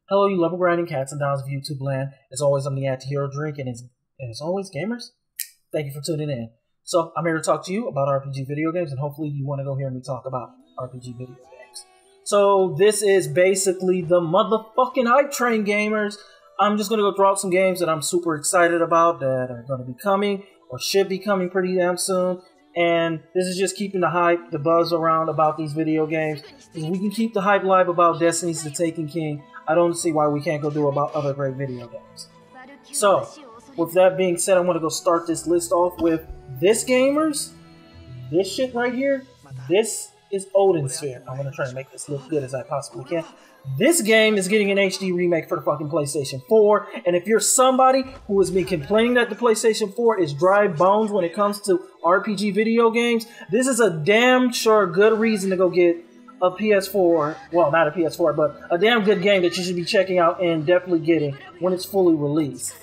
Hello, you level grinding cats and dogs of YouTube land. As always, I'm the anti-hero drink, and as always, gamers, thank you for tuning in. So, I'm here to talk to you about RPG video games, and hopefully you want to go hear me talk about RPG video games. So, this is basically the motherfucking hype train, gamers. I'm just going to go throw out some games that I'm super excited about that are going to be coming, or should be coming pretty damn soon. And this is just keeping the hype, the buzz around about these video games. If we can keep the hype live about Destiny's The Taken King, I don't see why we can't go do about other great video games. So, with that being said, I want to go start this list off with this, gamers. This shit right here. This is Odin Sphere. I'm going to try to make this look good as I possibly can. This game is getting an HD remake for the fucking PlayStation 4, and if you're somebody who has been complaining that the PlayStation 4 is dry bones when it comes to RPG video games, this is a damn sure good reason to go get a PS4, well, not a PS4, but a damn good game that you should be checking out and definitely getting when it's fully released.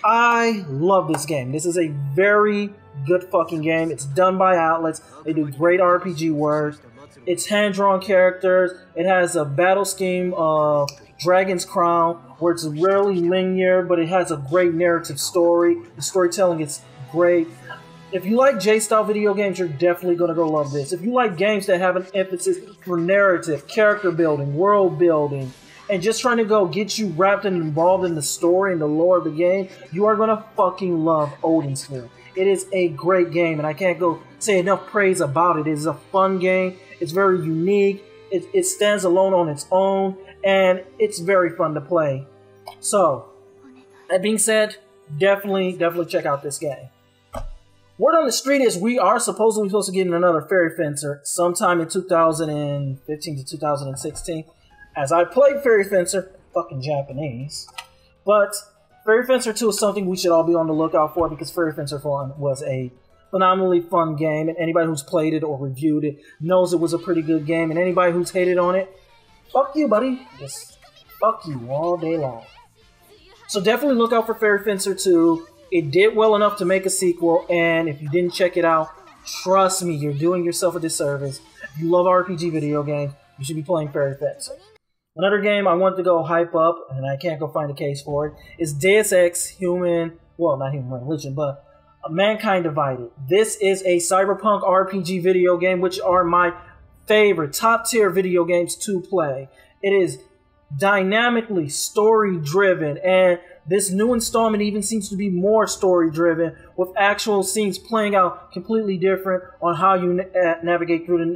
I love this game. This is a very good fucking game. It's done by Outlets. They do great RPG work. It's hand-drawn characters. It has a battle scheme of Dragon's Crown, where it's rarely linear, but it has a great narrative story. The storytelling is great. If you like J-style video games, you're definitely going to go love this. If you like games that have an emphasis for narrative, character building, world building, and just trying to go get you wrapped and involved in the story and the lore of the game, you are going to fucking love Odin Sphere. It is a great game, and I can't go say enough praise about it. It is a fun game. It's very unique. It stands alone on its own, and it's very fun to play. So, that being said, definitely check out this game. Word on the street is we are supposedly supposed to get another Fairy Fencer sometime in 2015 to 2016. As I played Fairy Fencer, fucking Japanese, but Fairy Fencer 2 is something we should all be on the lookout for, because Fairy Fencer 1 was a phenomenally fun game, and anybody who's played it or reviewed it knows it was a pretty good game, and anybody who's hated on it, fuck you, buddy. Just fuck you all day long. So definitely look out for Fairy Fencer 2. It did well enough to make a sequel, and if you didn't check it out, trust me, you're doing yourself a disservice. If you love RPG video games, you should be playing Fairy Fencer. Another game I want to go hype up, and I can't go find a case for it, is Deus Ex Human, well, not Human Revolution, but Mankind Divided. This is a cyberpunk RPG video game, which are my favorite top tier video games to play. It is dynamically story driven, and this new installment even seems to be more story driven, with actual scenes playing out completely different on how you navigate through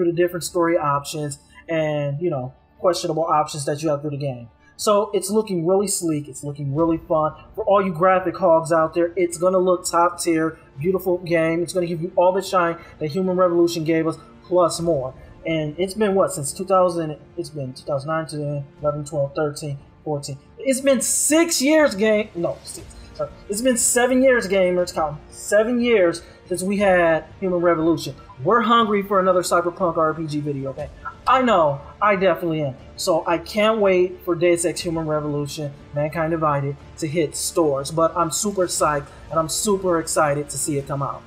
the different story options and, you know, questionable options that you have through the game. So it's looking really sleek. It's looking really fun. For all you graphic hogs out there, it's going to look top tier. Beautiful game. It's going to give you all the shine that Human Revolution gave us, plus more. And it's been, what, since 2000? It's been 2009, 10, 11, 12, 13, 14. It's been 6 years, It's been 7 years, gamers. Count 7 years since we had Human Revolution. We're hungry for another cyberpunk RPG video game. I know, I definitely am. So I can't wait for Deus Ex Human Revolution, Mankind Divided, to hit stores. But I'm super psyched, and I'm super excited to see it come out.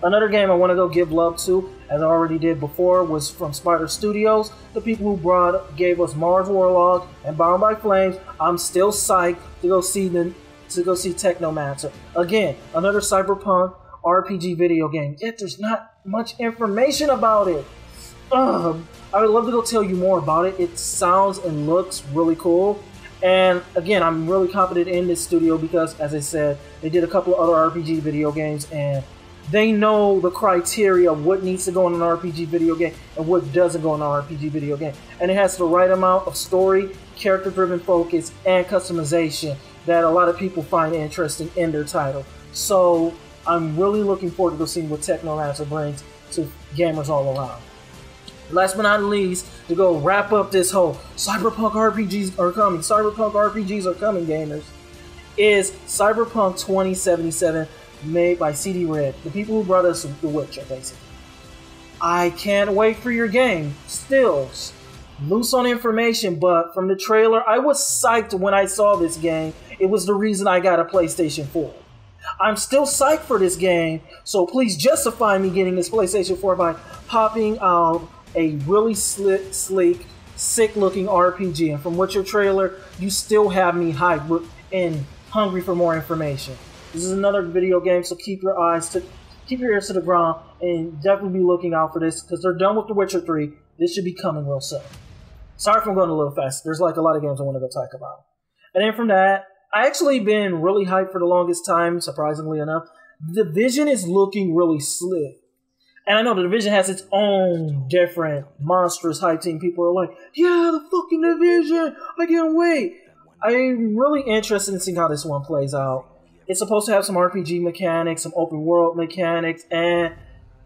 Another game I want to go give love to, as I already did before, was from Spider Studios. The people who gave us Mars Warlog and Bound by Flames. I'm still psyched to go see Technomancer. Again, another cyberpunk RPG video game. Yet there's not much information about it. I would love to go tell you more about it. It sounds and looks really cool. And again, I'm really confident in this studio because, as I said, they did a couple of other RPG video games, and they know the criteria of what needs to go in an RPG video game and what doesn't go in an RPG video game. And it has the right amount of story, character-driven focus, and customization that a lot of people find interesting in their title. So I'm really looking forward to go seeing what Technomancer brings to gamers all around. Last but not least, to go wrap up this whole Cyberpunk RPGs are coming, gamers, is Cyberpunk 2077, made by CD Red, the people who brought us The Witcher, basically. I can't wait for your game. Still loose on information, but from the trailer, I was psyched when I saw this game. It was the reason I got a PlayStation 4. I'm still psyched for this game, so please justify me getting this PlayStation 4 by popping out a really sleek sick looking RPG. And from Witcher trailer, you still have me hyped and hungry for more information. This is another video game, so keep your ears to the ground and definitely be looking out for this because they're done with The Witcher 3. This should be coming real soon. Sorry if I'm going a little fast. There's like a lot of games I want to go talk about. And then from that, I actually been really hyped for the longest time, surprisingly enough. The Division is looking really slick. And I know the Division has its own different monstrous hype team. People are like, yeah, the fucking Division! I can't wait! I'm really interested in seeing how this one plays out. It's supposed to have some RPG mechanics, some open world mechanics, and,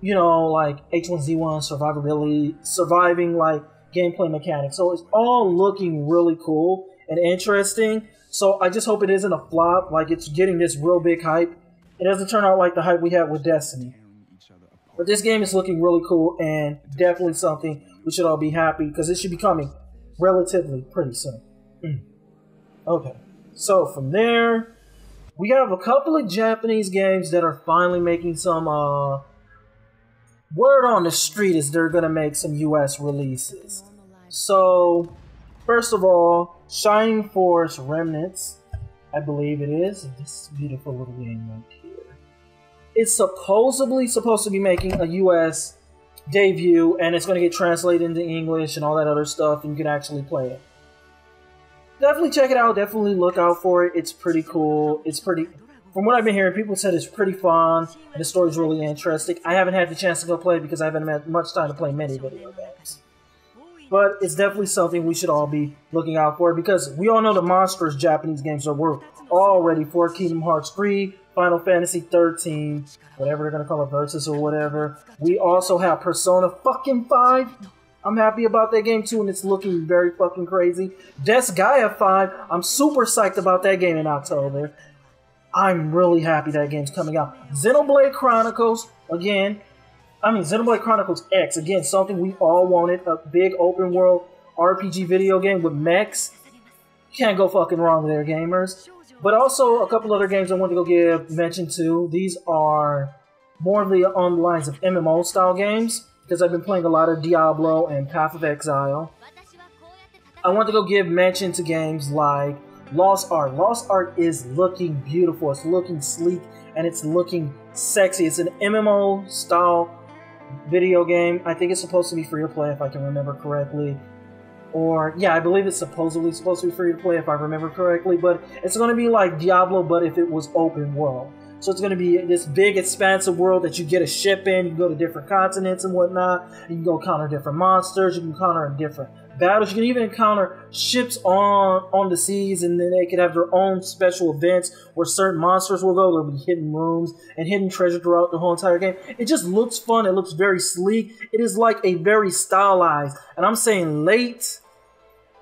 you know, like H1Z1 surviving like gameplay mechanics. So it's all looking really cool and interesting. So I just hope it isn't a flop, like it's getting this real big hype. It doesn't turn out like the hype we had with Destiny. But this game is looking really cool and definitely something we should all be happy because it should be coming relatively pretty soon. Okay, so from there, we have a couple of Japanese games that are finally making some word on the street is they're going to make some US releases. So, first of all, Shining Force Remnants, I believe it is. This beautiful little game right here. It's supposedly supposed to be making a US debut, and it's going to get translated into English and all that other stuff, and you can actually play it. Definitely check it out. Definitely look out for it. It's pretty cool. It's pretty... From what I've been hearing, people said it's pretty fun, and the story's really interesting. I haven't had the chance to go play it because I haven't had much time to play many video games. But it's definitely something we should all be looking out for because we all know the monstrous Japanese games that we're all ready for. Kingdom Hearts 3, Final Fantasy 13, whatever they're going to call it, Versus or whatever. We also have Persona fucking 5. I'm happy about that game too, and it's looking very fucking crazy. Gaia 5, I'm super psyched about that game in October. I'm really happy that game's coming out. Xenoblade Chronicles, again, Xenoblade Chronicles X, again, something we all wanted, a big open world RPG video game with mechs. Can't go fucking wrong there, gamers. But also a couple other games I want to go give mention to. These are more of the on the lines of MMO style games, because I've been playing a lot of Diablo and Path of Exile. I want to go give mention to games like Lost Ark. Lost Ark is looking beautiful, it's looking sleek, and it's looking sexy. It's an MMO style video game. I think it's supposed to be free to play if I can remember correctly. Or, yeah, I believe it's supposedly supposed to be free to play if I remember correctly, but it's going to be like Diablo, but if it was open world. So it's going to be this big, expansive world that you get a ship in, you can go to different continents and whatnot, you can go encounter different monsters, you can encounter different battles, you can even encounter ships on the seas, and then they could have their own special events where certain monsters will go. There'll be hidden rooms and hidden treasure throughout the whole entire game. It just looks fun, it looks very sleek, it is like a very stylized, and I'm saying late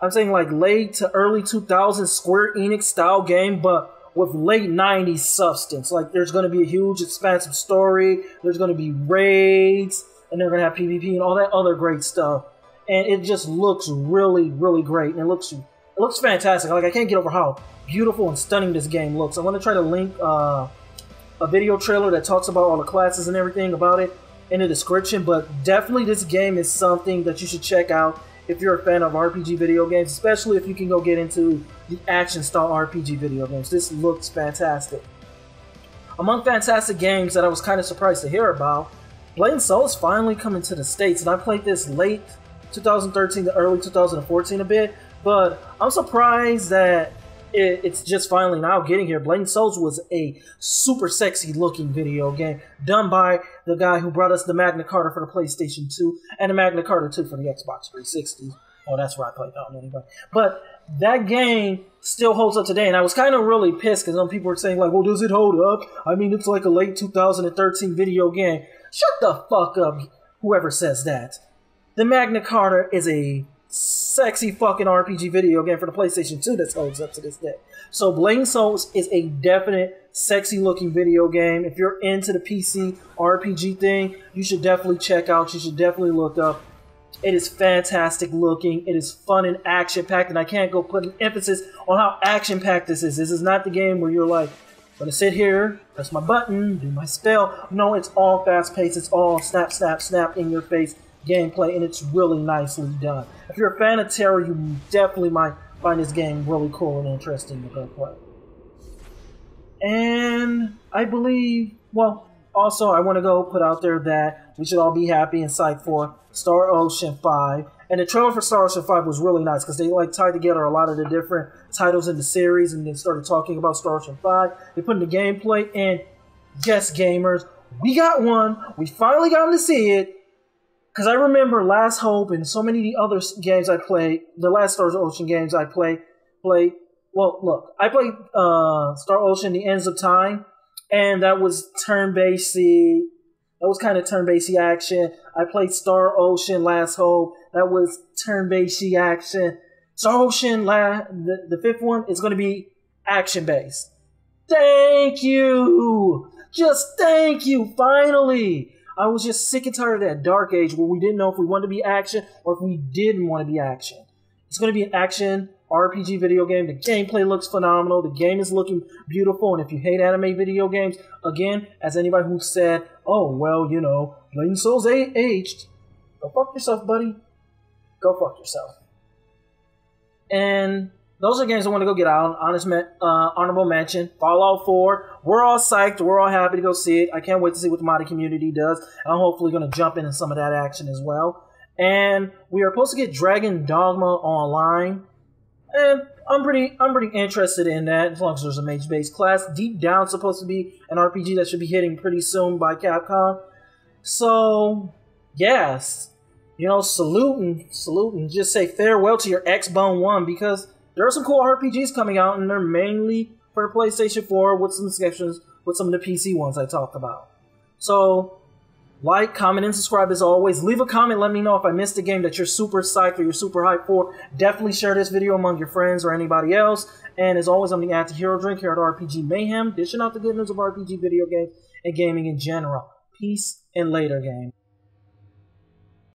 to early 2000s Square Enix style game, but with late 90s substance. Like, there's going to be a huge, expansive story, there's going to be raids, and they're going to have PvP and all that other great stuff. And it just looks really, really great. And it looks fantastic. Like, I can't get over how beautiful and stunning this game looks. I'm going to try to link a video trailer that talks about all the classes and everything about it in the description. But definitely this game is something that you should check out if you're a fan of RPG video games, especially if you can go get into the action-style RPG video games. This looks fantastic. Among fantastic games that I was kind of surprised to hear about, Blade & Soul is finally coming to the States, and I played this late 2013 to early 2014 a bit, but I'm surprised that it's just finally now getting here. Blade & Soul was a super sexy looking video game done by the guy who brought us the Magna Carta for the PlayStation 2 and the Magna Carta 2 for the Xbox 360. Oh, that's where I played that one anyway. But that game still holds up today, and I was kind of really pissed because some people were saying like, well, does it hold up? I mean, it's like a late 2013 video game. Shut the fuck up, whoever says that. The Magna Carta is a sexy fucking RPG video game for the PlayStation 2 that holds up to this day. So Blade & Soul is a definite sexy looking video game. If you're into the PC RPG thing, you should definitely check out. You should definitely look up. It is fantastic looking. It is fun and action packed, and I can't go put an emphasis on how action packed this is. This is not the game where you're like, I'm gonna sit here, press my button, do my spell. No, it's all fast paced. It's all snap, snap, snap in your face gameplay, and it's really nicely done. If you're a fan of terror, you definitely might find this game really cool and interesting to go play. And I believe, well, also I want to go put out there that we should all be happy and psyched for Star Ocean 5. And the trailer for Star Ocean 5 was really nice because they like tied together a lot of the different titles in the series and then started talking about Star Ocean 5. They put in the gameplay, and yes, gamers, we got one. We finally got to see it. Because I remember Last Hope and so many of the other games I played, the last Star Ocean games I played. Well, look, I played Star Ocean: The Ends of Time, and that was turn-basedy. That was kind of turn-basedy action. I played Star Ocean: Last Hope. That was turn-basedy action. Star Ocean, the fifth one, is going to be action-based. Thank you! Just thank you, finally! I was just sick and tired of that dark age where we didn't know if we wanted to be action or if we didn't want to be action. It's going to be an action RPG video game. The gameplay looks phenomenal. The game is looking beautiful. And if you hate anime video games, again, as anybody who said, oh, well, you know, Blade & Soul's aged, go fuck yourself, buddy. Go fuck yourself. And those are games I want to go get out. Honorable mention. Fallout 4. We're all psyched. We're all happy to go see it. I can't wait to see what the modding community does. And I'm hopefully going to jump into some of that action as well. And we are supposed to get Dragon Dogma online. And I'm pretty interested in that, as long as there's a mage-based class. Deep Down is supposed to be an RPG that should be hitting pretty soon by Capcom. So, yes. You know, salute and just say farewell to your X-Bone 1, because there are some cool RPGs coming out, and they're mainly for PlayStation 4 with some exceptions with some of the PC ones I talked about. So, like, comment, and subscribe as always. Leave a comment, let me know if I missed a game that you're super psyched or you're super hyped for. Definitely share this video among your friends or anybody else. And as always, I'm the Anti-Hero Drink here at RPG Mayhem, dishing out the good news of RPG video games and gaming in general. Peace and later, game.